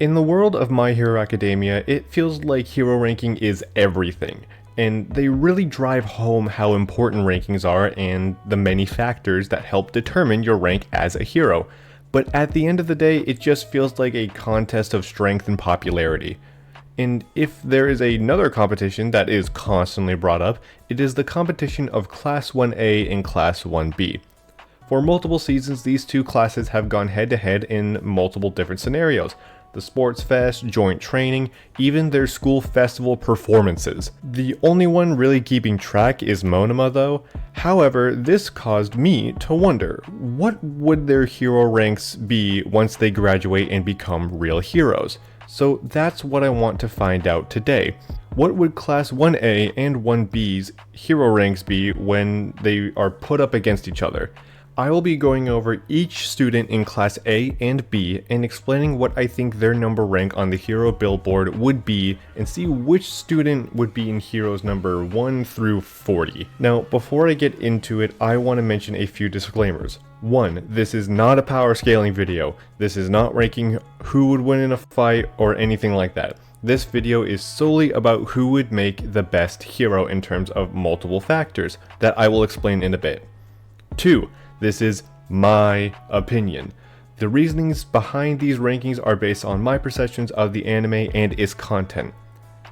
In the world of My Hero Academia, it feels like hero ranking is everything, and they really drive home how important rankings are and the many factors that help determine your rank as a hero. But at the end of the day, it just feels like a contest of strength and popularity. And if there is another competition that is constantly brought up, it is the competition of Class 1A and Class 1B. For multiple seasons, these two classes have gone head to head in multiple different scenarios. The sports fest, joint training, even their school festival performances. The only one really keeping track is Monoma though. However, this caused me to wonder, what would their hero ranks be once they graduate and become real heroes? So that's what I want to find out today. What would Class 1A and 1B's hero ranks be when they are put up against each other? I will be going over each student in Class A and B and explaining what I think their number rank on the hero billboard would be and see which student would be in heroes number 1 through 40. Now, before I get into it, I want to mention a few disclaimers. 1. This is not a power scaling video. This is not ranking who would win in a fight or anything like that. This video is solely about who would make the best hero in terms of multiple factors that I will explain in a bit. 2. This is my opinion. The reasonings behind these rankings are based on my perceptions of the anime and its content.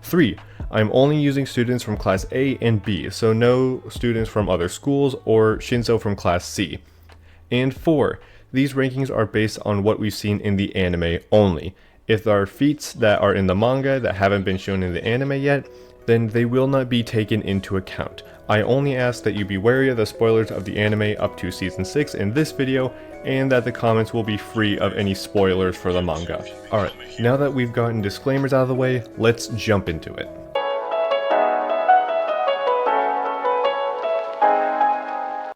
3. I'm only using students from Class A and B, so no students from other schools or Shinzo from Class C. And 4. These rankings are based on what we've seen in the anime only. If there are feats that are in the manga that haven't been shown in the anime yet, then they will not be taken into account. I only ask that you be wary of the spoilers of the anime up to season 6 in this video, and that the comments will be free of any spoilers for the manga. Alright, now that we've gotten disclaimers out of the way, let's jump into it.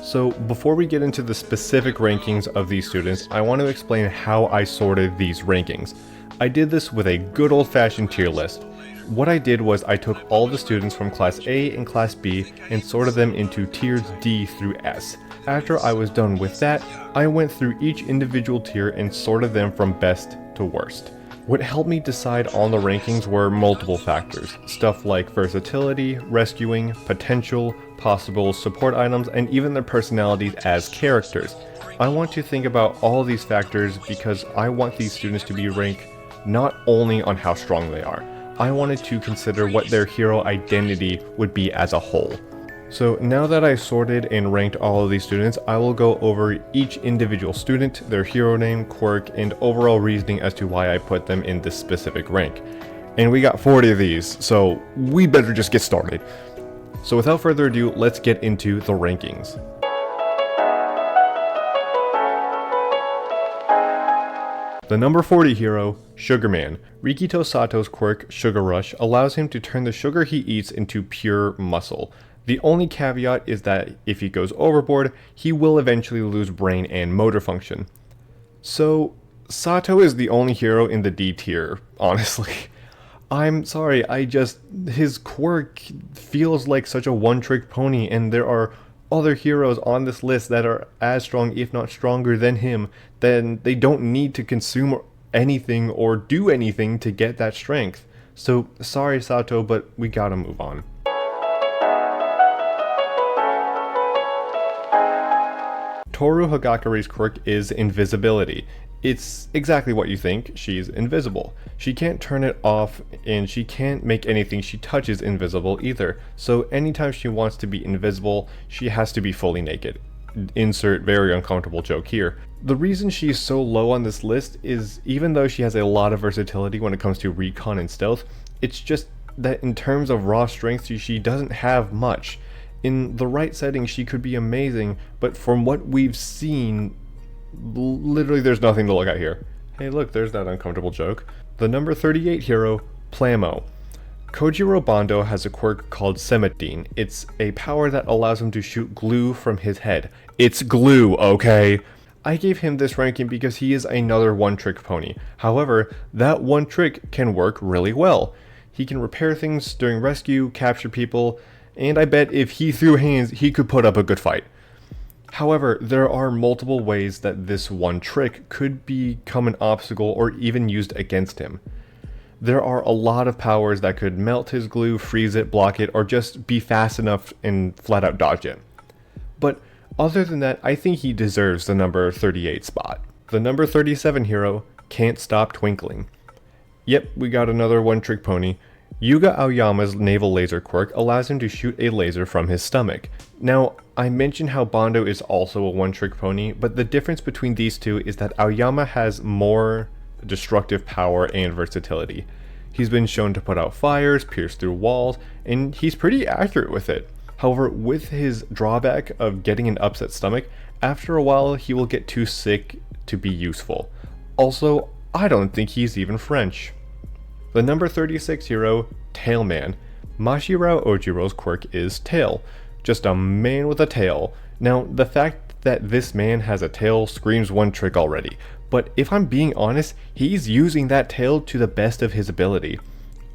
So before we get into the specific rankings of these students, I want to explain how I sorted these rankings. I did this with a good old-fashioned tier list. What I did was I took all the students from Class A and Class B and sorted them into tiers D through S. After I was done with that, I went through each individual tier and sorted them from best to worst. What helped me decide on the rankings were multiple factors, stuff like versatility, rescuing, potential, possible support items, and even their personalities as characters. I want to think about all these factors because I want these students to be ranked not only on how strong they are. I wanted to consider what their hero identity would be as a whole. So now that I've sorted and ranked all of these students, I will go over each individual student, their hero name, quirk, and overall reasoning as to why I put them in this specific rank. And we got 40 of these, so we better just get started. So without further ado, let's get into the rankings. The number 40 hero, Sugarman. Rikito Sato's quirk, Sugar Rush, allows him to turn the sugar he eats into pure muscle. The only caveat is that if he goes overboard, he will eventually lose brain and motor function. So, Sato is the only hero in the D tier, honestly. I'm sorry, his quirk feels like such a one-trick pony, and there are other heroes on this list that are as strong, if not stronger than him, then they don't need to consume anything or do anything to get that strength. So, sorry Sato, but we gotta move on. Toru Hagakare's quirk is invisibility. It's exactly what you think, she's invisible. She can't turn it off, and she can't make anything she touches invisible either, so anytime she wants to be invisible, she has to be fully naked. Insert very uncomfortable joke here. The reason she's so low on this list is, even though she has a lot of versatility when it comes to recon and stealth, it's just that in terms of raw strength, she doesn't have much. In the right setting, she could be amazing, but from what we've seen, literally there's nothing to look at here. Hey look, there's that uncomfortable joke. The number 38 hero, Plamo. Kojiro Bando has a quirk called Semitine. It's a power that allows him to shoot glue from his head. It's glue, okay? I gave him this ranking because he is another one-trick pony. However, that one trick can work really well. He can repair things during rescue, capture people, and I bet if he threw hands, he could put up a good fight. However, there are multiple ways that this one trick could become an obstacle or even used against him. There are a lot of powers that could melt his glue, freeze it, block it, or just be fast enough and flat out dodge it. But other than that, I think he deserves the number 38 spot. The number 37 hero, Can't Stop Twinkling. Yep, we got another one-trick pony. Yuga Aoyama's naval laser quirk allows him to shoot a laser from his stomach. Now, I mentioned how Bondo is also a one-trick pony, but the difference between these two is that Aoyama has more destructive power and versatility. He's been shown to put out fires, pierce through walls, and he's pretty accurate with it. However, with his drawback of getting an upset stomach, after a while he will get too sick to be useful. Also, I don't think he's even French. The number 36 hero, Tailman. Mashirao Ojiro's quirk is Tail, just a man with a tail. Now, the fact that this man has a tail screams one trick already, but if I'm being honest, he's using that tail to the best of his ability.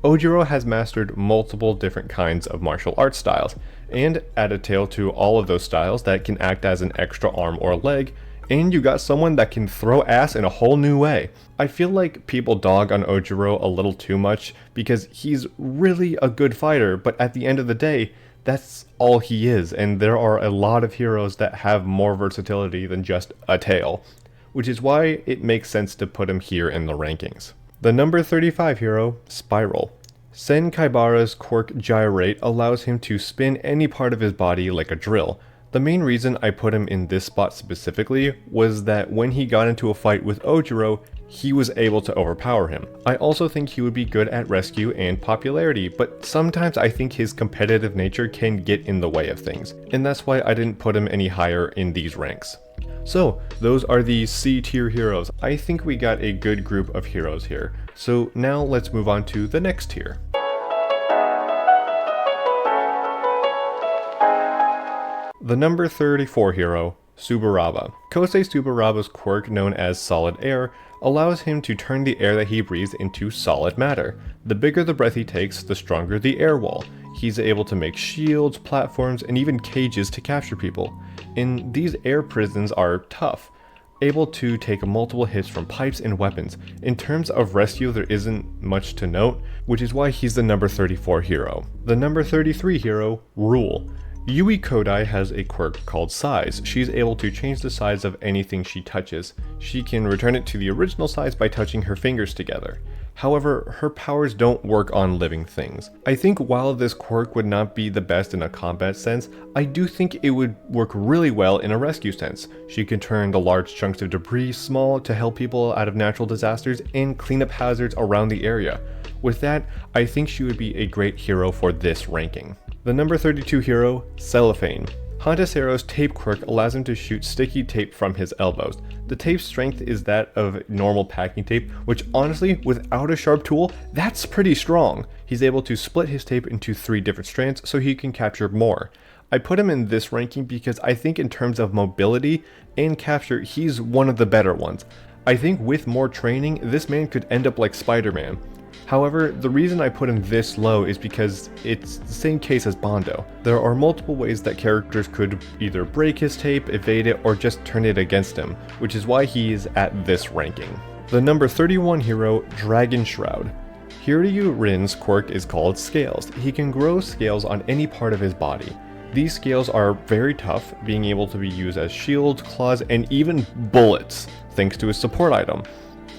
Ojiro has mastered multiple different kinds of martial arts styles, and add a tail to all of those styles that can act as an extra arm or leg, and you got someone that can throw ass in a whole new way. I feel like people dog on Ojiro a little too much because he's really a good fighter, but at the end of the day, that's all he is, and there are a lot of heroes that have more versatility than just a tail, which is why it makes sense to put him here in the rankings. The number 35 hero, Spiral. Sen Kaibara's quirk Gyrate allows him to spin any part of his body like a drill. The main reason I put him in this spot specifically was that when he got into a fight with Ojiro, he was able to overpower him. I also think he would be good at rescue and popularity, but sometimes I think his competitive nature can get in the way of things, and that's why I didn't put him any higher in these ranks. So, those are the C tier heroes. I think we got a good group of heroes here. So now let's move on to the next tier. The number 34 hero, Subaraba. Kosei Subaraba's quirk, known as Solid Air, allows him to turn the air that he breathes into solid matter. The bigger the breath he takes, the stronger the air wall. He's able to make shields, platforms, and even cages to capture people. And these air prisons are tough, able to take multiple hits from pipes and weapons. In terms of rescue, there isn't much to note, which is why he's the number 34 hero. The number 33 hero, Rule. Yui Kodai has a quirk called Size. She's able to change the size of anything she touches. She can return it to the original size by touching her fingers together. However, her powers don't work on living things. I think while this quirk would not be the best in a combat sense, I do think it would work really well in a rescue sense. She can turn the large chunks of debris small to help people out of natural disasters and clean up hazards around the area. With that, I think she would be a great hero for this ranking. The number 32 hero, Cellophane. Hantasero's tape quirk allows him to shoot sticky tape from his elbows. The tape's strength is that of normal packing tape, which honestly, without a sharp tool, that's pretty strong. He's able to split his tape into 3 different strands so he can capture more. I put him in this ranking because I think in terms of mobility and capture, he's one of the better ones. I think with more training, this man could end up like Spider-Man. However, the reason I put him this low is because it's the same case as Bondo. There are multiple ways that characters could either break his tape, evade it, or just turn it against him, which is why he is at this ranking. The number 31 hero, Dragon Shroud. Hiryu Rin's quirk is called Scales. He can grow scales on any part of his body. These scales are very tough, being able to be used as shields, claws, and even bullets, thanks to his support item.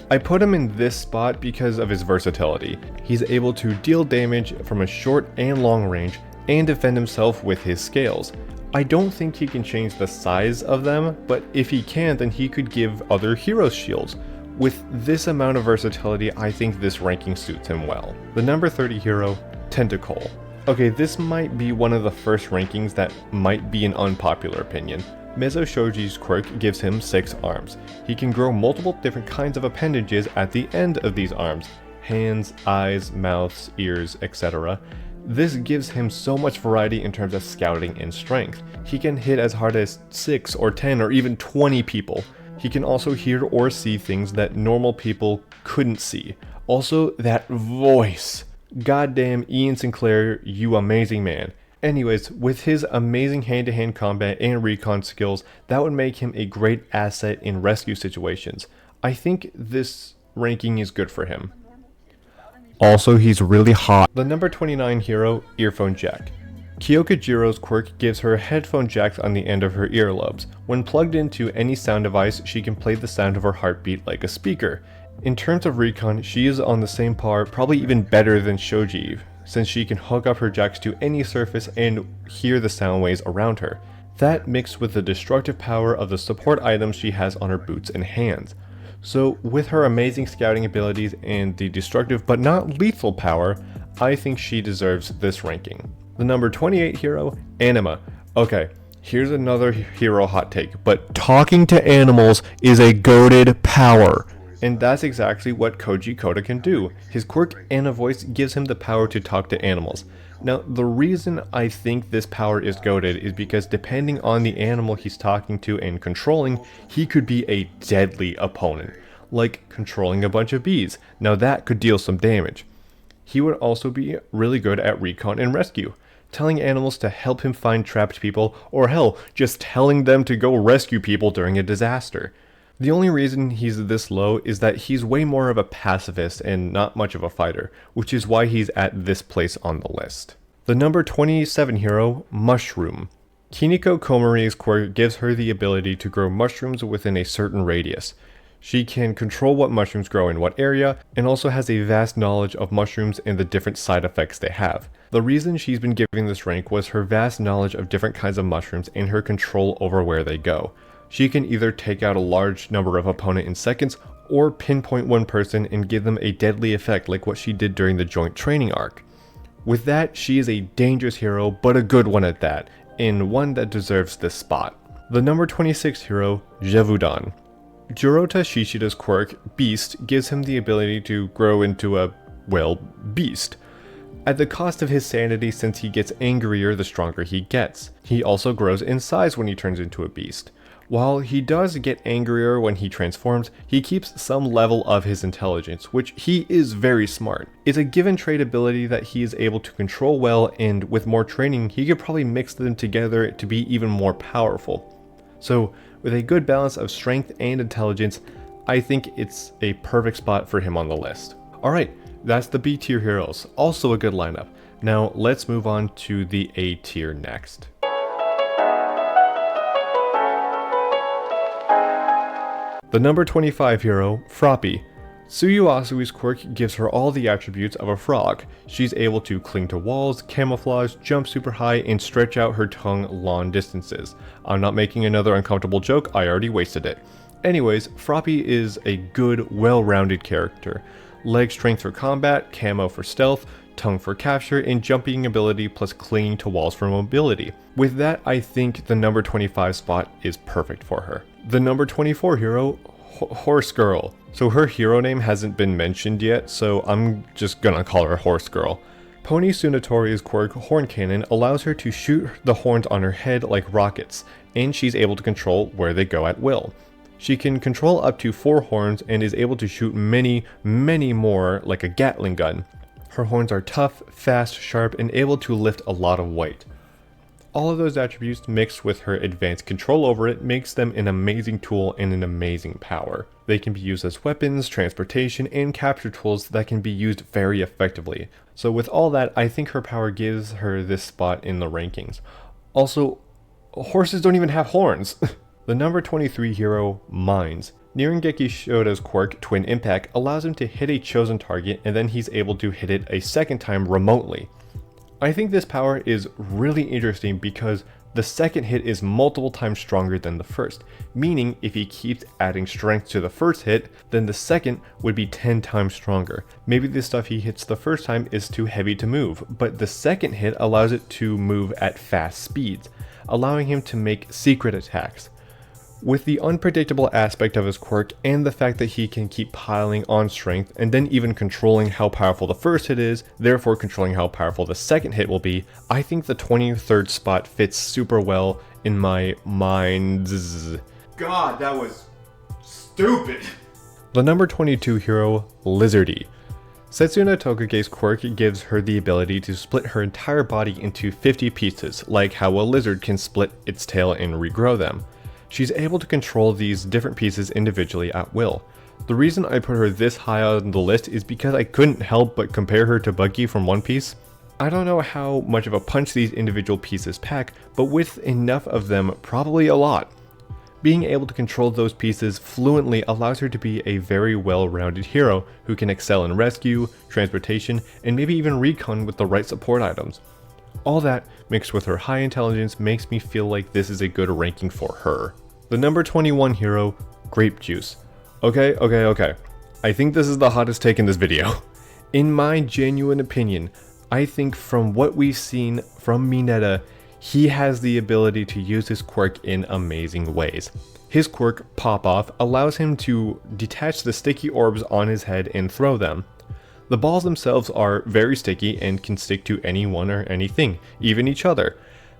I put him in this spot because of his versatility. He's able to deal damage from a short and long range and defend himself with his scales. I don't think he can change the size of them, but if he can, then he could give other heroes shields. With this amount of versatility, I think this ranking suits him well. The number 30 hero, Tentacle. Okay, this might be one of the first rankings that might be an unpopular opinion. Mezo Shoji's quirk gives him 6 arms. He can grow multiple different kinds of appendages at the end of these arms. Hands, eyes, mouths, ears, etc. This gives him so much variety in terms of scouting and strength. He can hit as hard as 6 or 10 or even 20 people. He can also hear or see things that normal people couldn't see. Also, that voice. Goddamn Ian Sinclair, you amazing man. Anyways, with his amazing hand-to-hand combat and recon skills, that would make him a great asset in rescue situations. I think this ranking is good for him. Also, he's really hot. The number 29 hero, Earphone Jack. Kyokajiro's quirk gives her headphone jacks on the end of her earlobes. When plugged into any sound device, she can play the sound of her heartbeat like a speaker. In terms of recon, she is on the same par, probably even better than Shoji, since she can hook up her jacks to any surface and hear the sound waves around her. That mixed with the destructive power of the support items she has on her boots and hands. So with her amazing scouting abilities and the destructive but not lethal power, I think she deserves this ranking. The number 28 hero, Anima. Okay, here's another hero hot take, but talking to animals is a goated power. And that's exactly what Koji Koda can do. His quirk Ana voice gives him the power to talk to animals. Now, the reason I think this power is goated is because depending on the animal he's talking to and controlling, he could be a deadly opponent, like controlling a bunch of bees. Now that could deal some damage. He would also be really good at recon and rescue, telling animals to help him find trapped people, or hell, just telling them to go rescue people during a disaster. The only reason he's this low is that he's way more of a pacifist and not much of a fighter, which is why he's at this place on the list. The number 27 hero, Mushroom. Kiniko Komori's quirk gives her the ability to grow mushrooms within a certain radius. She can control what mushrooms grow in what area, and also has a vast knowledge of mushrooms and the different side effects they have. The reason she's been given this rank was her vast knowledge of different kinds of mushrooms and her control over where they go. She can either take out a large number of opponents in seconds, or pinpoint one person and give them a deadly effect like what she did during the joint training arc. With that, she is a dangerous hero, but a good one at that, and one that deserves this spot. The number 26 hero, Jevudan. Jurota Shishida's quirk, Beast, gives him the ability to grow into a, well, beast. At the cost of his sanity, since he gets angrier the stronger he gets. He also grows in size when he turns into a beast. While he does get angrier when he transforms, he keeps some level of his intelligence, which he is very smart. It's a given trait ability that he is able to control well, and with more training, he could probably mix them together to be even more powerful. So, with a good balance of strength and intelligence, I think it's a perfect spot for him on the list. Alright, that's the B tier heroes, also a good lineup. Now, let's move on to the A tier next. The number 25 hero, Froppy. Tsuyu Asui's quirk gives her all the attributes of a frog. She's able to cling to walls, camouflage, jump super high, and stretch out her tongue long distances. I'm not making another uncomfortable joke, I already wasted it. Anyways, Froppy is a good, well-rounded character. Leg strength for combat, camo for stealth, tongue for capture, and jumping ability plus clinging to walls for mobility. With that, I think the number 25 spot is perfect for her. The number 24 hero, Horse Girl. So her hero name hasn't been mentioned yet, so I'm just gonna call her Horse Girl. Pony Tsunatori's quirk, Horn Cannon, allows her to shoot the horns on her head like rockets, and she's able to control where they go at will. She can control up to 4 horns and is able to shoot many more like a Gatling gun. Her horns are tough, fast, sharp, and able to lift a lot of weight. All of those attributes mixed with her advanced control over it makes them an amazing tool and an amazing power. They can be used as weapons, transportation, and capture tools that can be used very effectively. So with all that, I think her power gives her this spot in the rankings. Also, horses don't even have horns. The number 23 hero, Mines. Nirengeki Shoda's quirk, Twin Impact, allows him to hit a chosen target and then he's able to hit it a second time remotely. I think this power is really interesting because the second hit is multiple times stronger than the first, meaning if he keeps adding strength to the first hit, then the second would be 10 times stronger. Maybe the stuff he hits the first time is too heavy to move, but the second hit allows it to move at fast speeds, allowing him to make secret attacks. With the unpredictable aspect of his quirk and the fact that he can keep piling on strength and then even controlling how powerful the first hit is, therefore controlling how powerful the second hit will be, I think the 23rd spot fits super well in my mind. God, that was stupid. The number 22 hero, Lizardy. Setsuna Tokage's quirk gives her the ability to split her entire body into 50 pieces, like how a lizard can split its tail and regrow them. She's able to control these different pieces individually at will. The reason I put her this high on the list is because I couldn't help but compare her to Buggy from One Piece. I don't know how much of a punch these individual pieces pack, but with enough of them, probably a lot. Being able to control those pieces fluently allows her to be a very well-rounded hero who can excel in rescue, transportation, and maybe even recon with the right support items. All that, mixed with her high intelligence, makes me feel like this is a good ranking for her. The number 21 hero, Grape Juice. Okay. I think this is the hottest take in this video. In my genuine opinion, I think from what we've seen from Mineta, he has the ability to use his quirk in amazing ways. His quirk, Pop Off, allows him to detach the sticky orbs on his head and throw them. The balls themselves are very sticky and can stick to anyone or anything, even each other.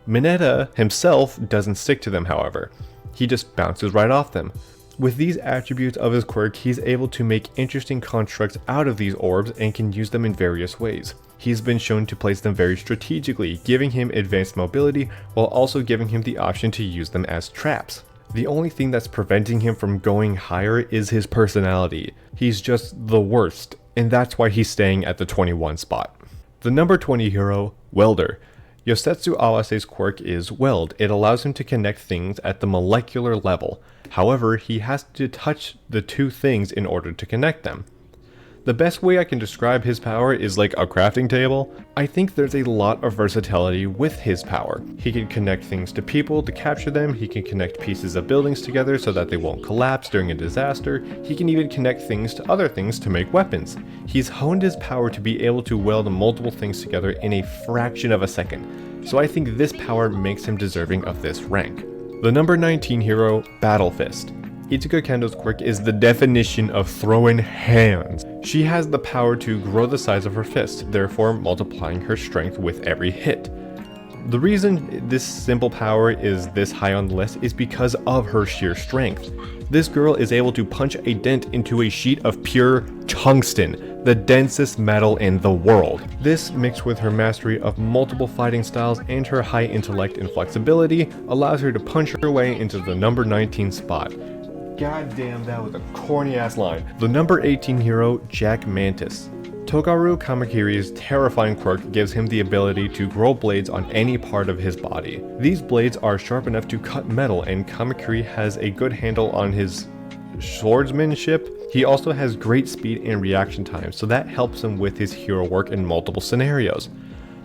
Mineta himself doesn't stick to them, however. He just bounces right off them. With these attributes of his quirk, he's able to make interesting constructs out of these orbs and can use them in various ways. He's been shown to place them very strategically, giving him advanced mobility while also giving him the option to use them as traps. The only thing that's preventing him from going higher is his personality. He's just the worst, and that's why he's staying at the 21 spot. The number 20 hero, Welder. Yosetsu Awase's quirk is Weld. It allows him to connect things at the molecular level. However, he has to touch the two things in order to connect them. The best way I can describe his power is like a crafting table. I think there's a lot of versatility with his power. He can connect things to people to capture them, he can connect pieces of buildings together so that they won't collapse during a disaster, he can even connect things to other things to make weapons. He's honed his power to be able to weld multiple things together in a fraction of a second, so I think this power makes him deserving of this rank. The number 19 hero, Battle Fist. Ichigo Kendo's quirk is the definition of throwing hands. She has the power to grow the size of her fist, therefore multiplying her strength with every hit. The reason this simple power is this high on the list is because of her sheer strength. This girl is able to punch a dent into a sheet of pure tungsten, the densest metal in the world. This, mixed with her mastery of multiple fighting styles and her high intellect and flexibility, allows her to punch her way into the number 19 spot. God damn, that was a corny ass line. The number 18 hero, Jack Mantis. Togaru Kamakiri's terrifying quirk gives him the ability to grow blades on any part of his body. These blades are sharp enough to cut metal, and Kamakiri has a good handle on his swordsmanship. He also has great speed and reaction time, so that helps him with his hero work in multiple scenarios.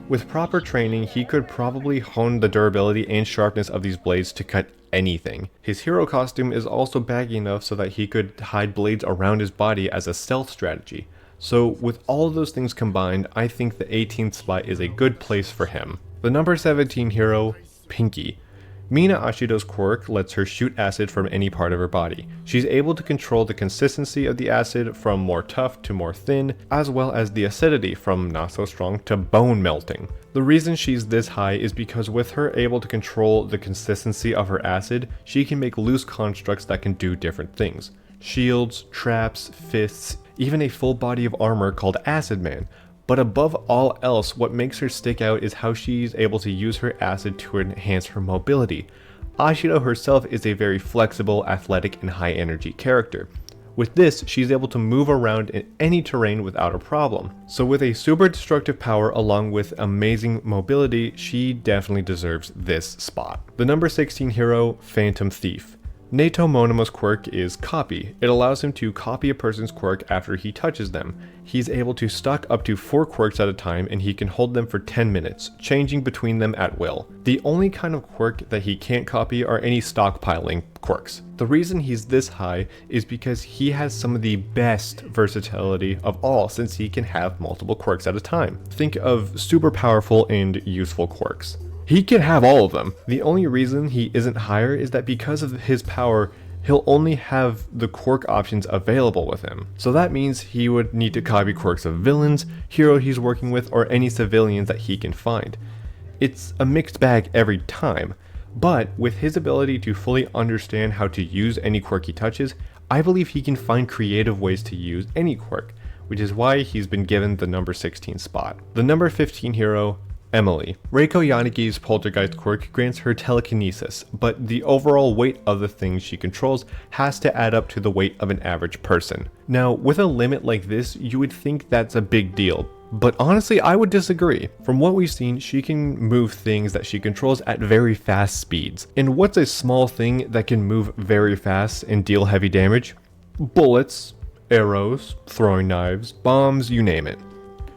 With proper training, he could probably hone the durability and sharpness of these blades to cut anything. His hero costume is also baggy enough so that he could hide blades around his body as a stealth strategy. So with all of those things combined, I think the 18th spot is a good place for him. The number 17 hero, Pinky. Mina Ashido's quirk lets her shoot acid from any part of her body. She's able to control the consistency of the acid from more tough to more thin, as well as the acidity from not so strong to bone melting. The reason she's this high is because with her able to control the consistency of her acid, she can make loose constructs that can do different things. Shields, traps, fists, even a full body of armor called Acid Man. But above all else, what makes her stick out is how she's able to use her acid to enhance her mobility. Ashido herself is a very flexible, athletic, and high energy character. With this, she's able to move around in any terrain without a problem. So with a super destructive power along with amazing mobility, she definitely deserves this spot. The number 16 hero, Phantom Thief. Nato Monoma's quirk is Copy. It allows him to copy a person's quirk after he touches them. He's able to stock up to 4 quirks at a time, and he can hold them for 10 minutes, changing between them at will. The only kind of quirk that he can't copy are any stockpiling quirks. The reason he's this high is because he has some of the best versatility of all, since he can have multiple quirks at a time. Think of super powerful and useful quirks. He can have all of them. The only reason he isn't higher is that because of his power, he'll only have the quirk options available with him. So that means he would need to copy quirks of villains, hero he's working with, or any civilians that he can find. It's a mixed bag every time, but with his ability to fully understand how to use any quirk he touches, I believe he can find creative ways to use any quirk. which is why he's been given the number 16 spot. The number 15 hero, Emily. Reiko Yanagi's poltergeist quirk grants her telekinesis, but the overall weight of the things she controls has to add up to the weight of an average person. Now, with a limit like this, you would think that's a big deal, but honestly, I would disagree. From what we've seen, she can move things that she controls at very fast speeds. And what's a small thing that can move very fast and deal heavy damage? Bullets, arrows, throwing knives, bombs, you name it.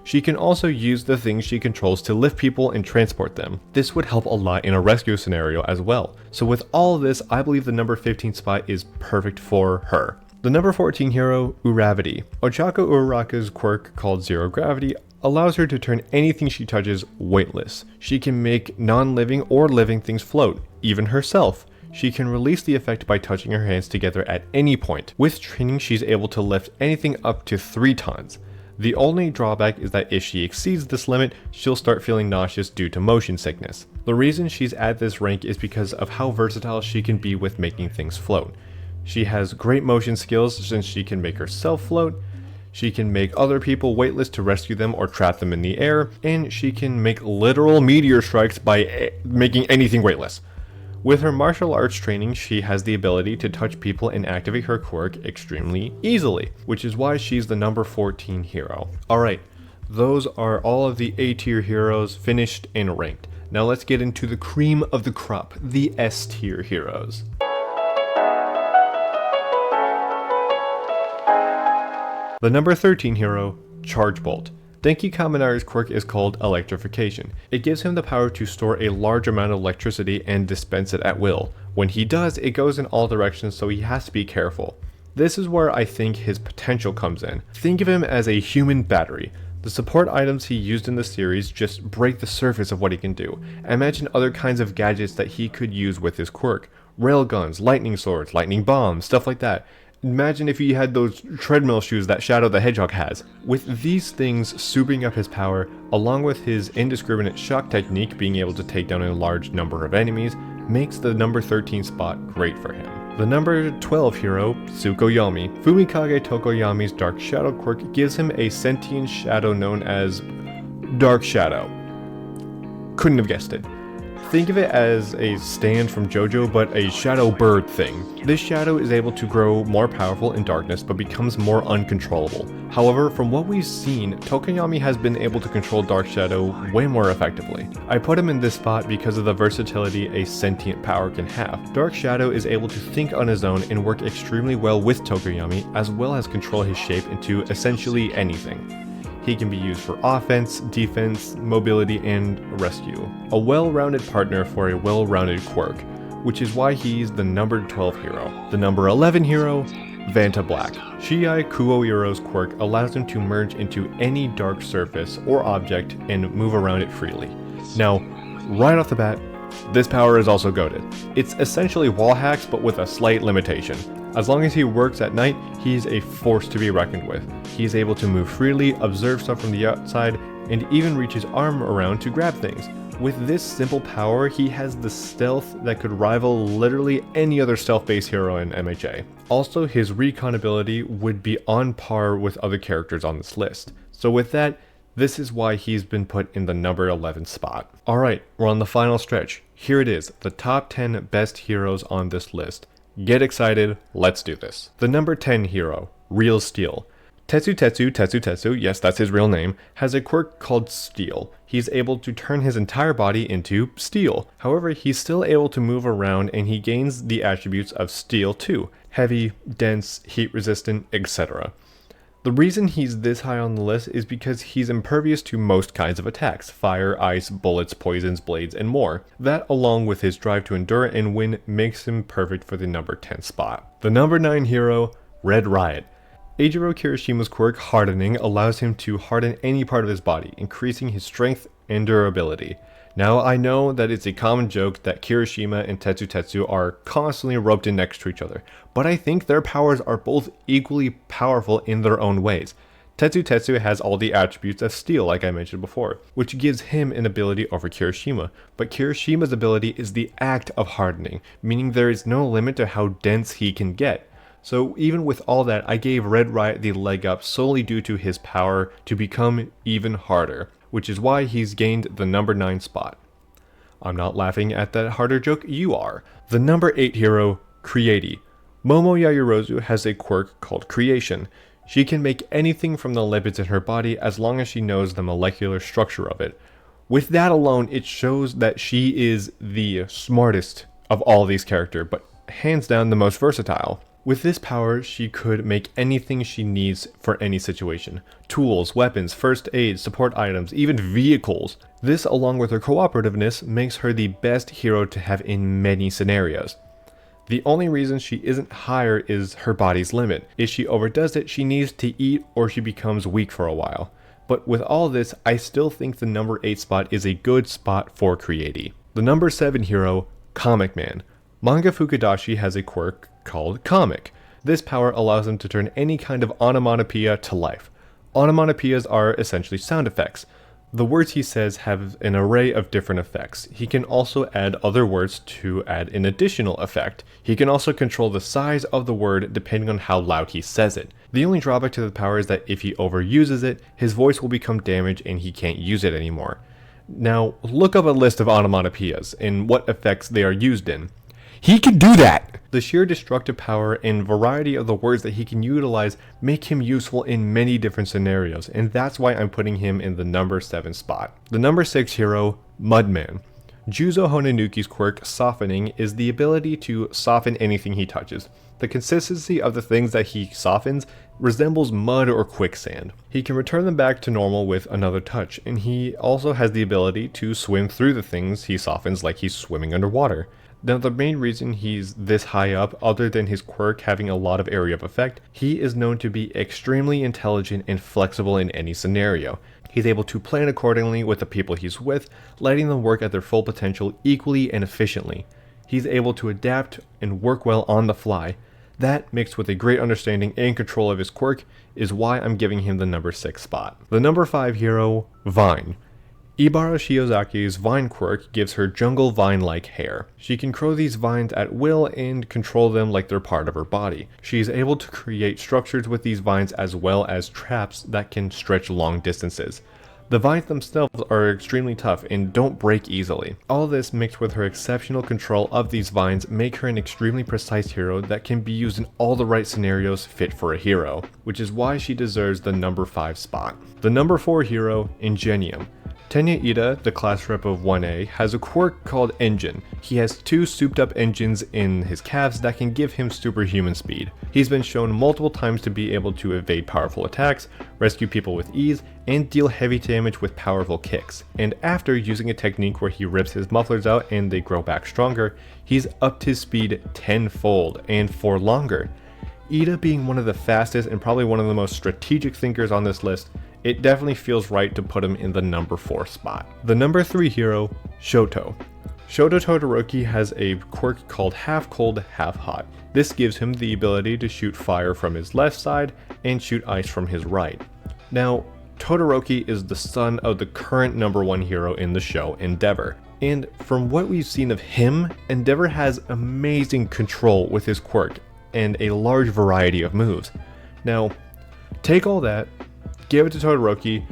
She can also use the things she controls to lift people and transport them. This would help a lot in a rescue scenario as well. So with all of this, I believe the number 15 spot is perfect for her. The number 14 hero, Uravity. Ochako Uraraka's quirk called Zero Gravity allows her to turn anything she touches weightless. She can make non-living or living things float, even herself. She can release the effect by touching her hands together at any point. With training, she's able to lift anything up to 3 tons. The only drawback is that if she exceeds this limit, she'll start feeling nauseous due to motion sickness. The reason she's at this rank is because of how versatile she can be with making things float. She has great motion skills since she can make herself float, she can make other people weightless to rescue them or trap them in the air, and she can make literal meteor strikes by making anything weightless. With her martial arts training, she has the ability to touch people and activate her quirk extremely easily, which is why she's the number 14 hero. Alright, those are all of the A tier heroes finished and ranked. Now let's get into the cream of the crop, the S tier heroes. The number 13 hero, Charge Bolt. Denki Kaminari's quirk is called Electrification. It gives him the power to store a large amount of electricity and dispense it at will. When he does, it goes in all directions, so he has to be careful. This is where I think his potential comes in. Think of him as a human battery. The support items he used in the series just break the surface of what he can do. Imagine other kinds of gadgets that he could use with his quirk. Railguns, lightning swords, lightning bombs, stuff like that. Imagine if he had those treadmill shoes that Shadow the Hedgehog has. With these things souping up his power, along with his indiscriminate shock technique being able to take down a large number of enemies, makes the number 13 spot great for him. The number 12 hero, Tsukuyomi. Fumikage Tokoyami's Dark Shadow quirk gives him a sentient shadow known as Dark Shadow. Couldn't have guessed it. Think of it as a stand from JoJo, but a shadow bird thing. This shadow is able to grow more powerful in darkness, but becomes more uncontrollable. However, from what we've seen, Tokoyami has been able to control Dark Shadow way more effectively. I put him in this spot because of the versatility a sentient power can have. Dark Shadow is able to think on his own and work extremely well with Tokoyami, as well as control his shape into essentially anything. He can be used for offense, defense, mobility, and rescue. A well-rounded partner for a well-rounded quirk, which is why he's the number 12 hero. The number 11 hero, Vanta Black. Shiai Kuoiro's quirk allows him to merge into any dark surface or object and move around it freely. Now, right off the bat, this power is also goated. It's essentially wall hacks, but with a slight limitation. As long as he works at night, he's a force to be reckoned with. He's able to move freely, observe stuff from the outside, and even reach his arm around to grab things. With this simple power, he has the stealth that could rival literally any other stealth-based hero in MHA. Also, his recon ability would be on par with other characters on this list. So with that, this is why he's been put in the number 11 spot. Alright, we're on the final stretch. Here it is, the top 10 best heroes on this list. Get excited, let's do this. The number 10 hero, Real Steel. Tetsu, yes, that's his real name, has a quirk called Steel. He's able to turn his entire body into steel. However, he's still able to move around and he gains the attributes of steel too. Heavy, dense, heat resistant, etc. The reason he's this high on the list is because he's impervious to most kinds of attacks: fire, ice, bullets, poisons, blades, and more. That, along with his drive to endure and win, makes him perfect for the number 10 spot. The number 9 hero, Red Riot. Eijiro Kirishima's quirk Hardening allows him to harden any part of his body, increasing his strength and durability. Now, I know that it's a common joke that Kirishima and Tetsu are constantly roped in next to each other, but I think their powers are both equally powerful in their own ways. Tetsu has all the attributes of Steel, like I mentioned before, which gives him an ability over Kirishima, but Kirishima's ability is the act of hardening, meaning there is no limit to how dense he can get. So even with all that, I gave Red Riot the leg up solely due to his power to become even harder, which is why he's gained the number 9 spot. I'm not laughing at that harder joke, you are. The number 8 hero, Creati. Momo Yaoyorozu has a quirk called Creation. She can make anything from the lipids in her body as long as she knows the molecular structure of it. With that alone, it shows that she is the smartest of all these characters, but hands down the most versatile. With this power, she could make anything she needs for any situation. Tools, weapons, first aid, support items, even vehicles. This, along with her cooperativeness, makes her the best hero to have in many scenarios. The only reason she isn't higher is her body's limit. If she overdoes it, she needs to eat or she becomes weak for a while. But with all this, I still think the number 8 spot is a good spot for Creati. The number 7 hero, Comic Man. Manga Fukudashi has a quirk called Comic. This power allows him to turn any kind of onomatopoeia to life. Onomatopoeias are essentially sound effects. The words he says have an array of different effects. He can also add other words to add an additional effect. He can also control the size of the word depending on how loud he says it. The only drawback to the power is that if he overuses it, his voice will become damaged and he can't use it anymore. Now, look up a list of onomatopoeias and what effects they are used in. He can do that! The sheer destructive power and variety of the words that he can utilize make him useful in many different scenarios, and that's why I'm putting him in the number 7 spot. The number 6 hero, Mudman. Juzo Honanuki's quirk, Softening, is the ability to soften anything he touches. The consistency of the things that he softens resembles mud or quicksand. He can return them back to normal with another touch, and he also has the ability to swim through the things he softens like he's swimming underwater. Now, the main reason he's this high up, other than his quirk having a lot of area of effect, he is known to be extremely intelligent and flexible in any scenario. He's able to plan accordingly with the people he's with, letting them work at their full potential equally and efficiently. He's able to adapt and work well on the fly. That, mixed with a great understanding and control of his quirk, is why I'm giving him the number 6 spot. The number 5 hero, Vine. Ibara Shiozaki's vine quirk gives her jungle vine-like hair. She can grow these vines at will and control them like they're part of her body. She is able to create structures with these vines as well as traps that can stretch long distances. The vines themselves are extremely tough and don't break easily. All this mixed with her exceptional control of these vines make her an extremely precise hero that can be used in all the right scenarios fit for a hero, which is why she deserves the number 5 spot. The number 4 hero, Ingenium. Tenya Ida, the class rep of 1A, has a quirk called Engine. He has 2 souped up engines in his calves that can give him superhuman speed. He's been shown multiple times to be able to evade powerful attacks, rescue people with ease, and deal heavy damage with powerful kicks. And after using a technique where he rips his mufflers out and they grow back stronger, he's upped his speed 10-fold and for longer. Ida being one of the fastest and probably one of the most strategic thinkers on this list, it definitely feels right to put him in the number 4 spot. The number 3 hero, Shoto. Shoto Todoroki has a quirk called Half Cold, Half Hot. This gives him the ability to shoot fire from his left side and shoot ice from his right. Now, Todoroki is the son of the current number 1 hero in the show, Endeavor. And from what we've seen of him, Endeavor has amazing control with his quirk and a large variety of moves. Now, take all that, give it to Todoroki,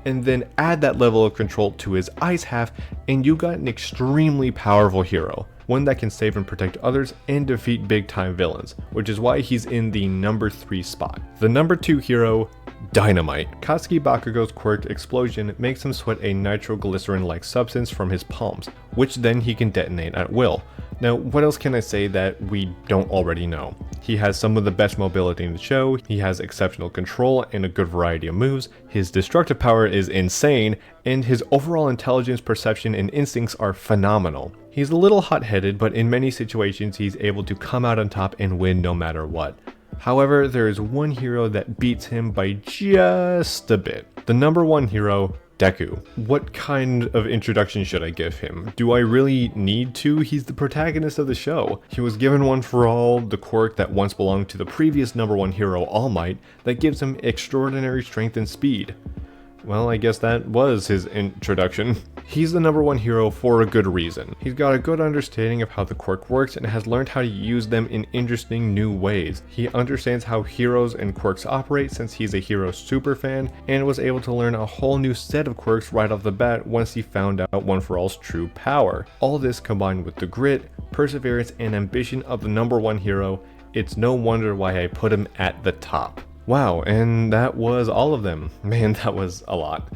and then add that level of control to his ice half, and you got an extremely powerful hero. One that can save and protect others and defeat big time villains, which is why he's in the number 3 spot. The number 2 hero, Dynamite. Katsuki Bakugo's quirk Explosion makes him sweat a nitroglycerin-like substance from his palms, which then he can detonate at will. Now, what else can I say that we don't already know? He has some of the best mobility in the show, he has exceptional control and a good variety of moves, his destructive power is insane, and his overall intelligence, perception, and instincts are phenomenal. He's a little hot-headed, but in many situations he's able to come out on top and win no matter what. However, there is one hero that beats him by just a bit. The number 1 hero, Deku. What kind of introduction should I give him? Do I really need to? He's the protagonist of the show. He was given one for all, the quirk that once belonged to the previous number 1 hero, All Might, that gives him extraordinary strength and speed. Well, I guess that was his introduction. He's the number one hero for a good reason. He's got a good understanding of how the quirk works and has learned how to use them in interesting new ways. He understands how heroes and quirks operate since he's a hero superfan, and was able to learn a whole new set of quirks right off the bat once he found out One For All's true power. All this combined with the grit, perseverance, and ambition of the number one hero, it's no wonder why I put him at the top. Wow, and that was all of them. Man, that was a lot.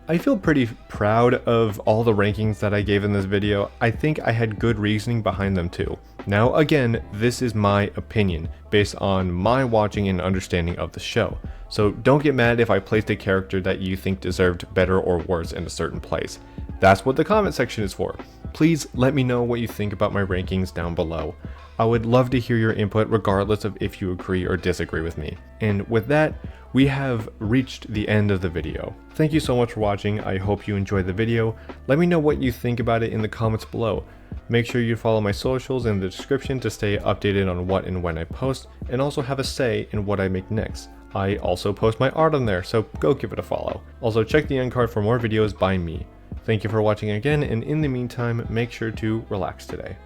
I feel pretty proud of all the rankings that I gave in this video. I think I had good reasoning behind them too. Now again, this is my opinion based on my watching and understanding of the show. So don't get mad if I placed a character that you think deserved better or worse in a certain place. That's what the comment section is for. Please let me know what you think about my rankings down below. I would love to hear your input regardless of if you agree or disagree with me. And with that, we have reached the end of the video. Thank you so much for watching. I hope you enjoyed the video. Let me know what you think about it in the comments below. Make sure you follow my socials in the description to stay updated on what and when I post, and also have a say in what I make next. I also post my art on there, so go give it a follow. Also check the end card for more videos by me. Thank you for watching again, and in the meantime, make sure to relax today.